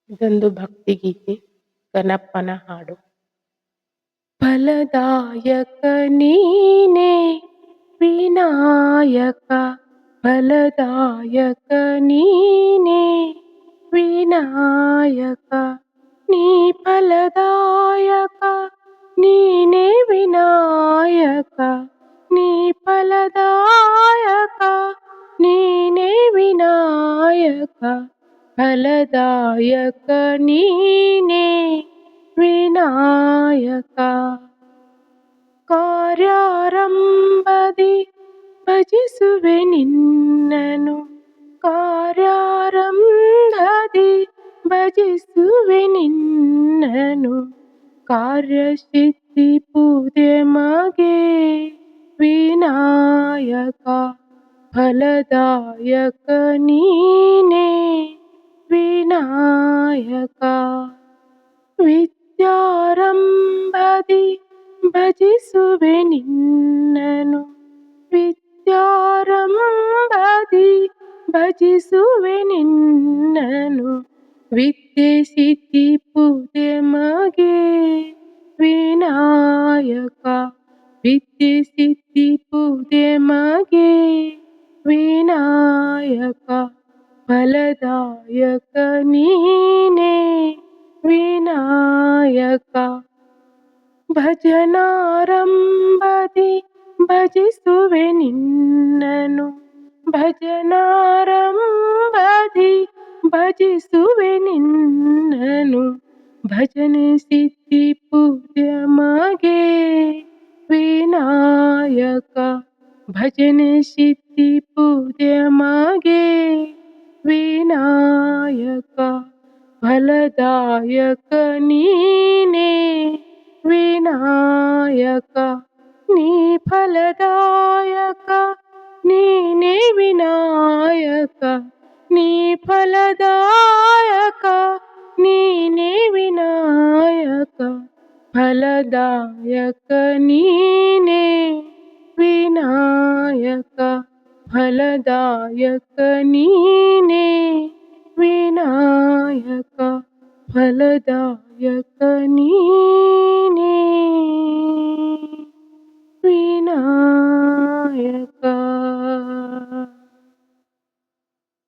ಇದೊಂದು ಭಕ್ತಿಗೀತೆ, ಗಣಪನ ಹಾಡು. ಫಲದಾಯಕ ನೀನೇ ವಿನಾಯಕ, ಫಲದಾಯಕ ನೀನೇ ವಿನಾಯಕ, ನೀ ಫಲದಾಯಕ ನೀನೇ ವಿನಾಯಕ, ನೀ ಫಲದಾಯಕ ನೀನೇ ವಿನಾಯಕ, ಫಲದಾಯಕ ನೀನೇ ವಿನಾಯಕ. ಕಾರ್ಯಾರಂಭದಿ ಭಜಿಸುವೆ ನಿನ್ನನು, ಕಾರ್ಯಾರಂಭದಿ ಭಜಿಸುವೆ ನಿನ್ನನು, ಕಾರ್ಯಸಿದ್ಧಿ ಪೂಜೆ ಮಗೆ ವಿನಾಯಕ, ಫಲದಾಯಕ ನೀನೇ ವಿನಾಯಕ. ವಿದ್ಯಾರಂಭದಿ ಭಜಿಸುವೆ ನಿನ್ನನು, ವಿದ್ಯಾರಂಭದಿ ಭಜಿಸುವೆ ನಿನ್ನನು, ವಿದ್ಯೆ ಸಿದ್ಧಿ ಪೂಜೆ ಮಗೆ ವಿನಾಯಕ, ವಿದ್ಯೆ ಸಿದ್ಧಿ ಪೂಜೆ ಮಗೆ ವಿನಾಯಕ, ಫಲದಾಯಕ ನೀನೇ ವಿನಾಯಕ. ಭಜನಾರಂಭದಿ ಭಜಿಸುವೆ ನಿನ್ನನು, ಭಜನಾರಂಭದಿ ಭಜಿಸುವೆ ನಿನ್ನನು, ಭಜನೆ ಸಿದ್ಧಿ ಪೂಜೆ ಮಗೆ ವಿನಾಯಕ, ಭಜನೆ ಸಿದ್ಧಿ ಪೂಜೆ ಮಗೆ ವಿನಾಯಕ, ಫಲದಾಯಕ ನೀನೇ ವಿನಾಯಕ, ನೀ ಫಲದಾಯಕ ನೀನೇ ವಿನಾಯಕ, ನೀ ಫಲದಾಯಕ ನೀನೇ ವಿನಾಯಕ, ಫಲದಾಯಕ ನೀನೇ ವಿನಾಯಕ, ಫಲದಾಯಕ ನೀನೇ ವಿನಾಯಕ, ಫಲದಾಯಕ ನೀನೇ ವಿನಾಯಕ.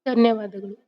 ಧನ್ಯವಾದಗಳು.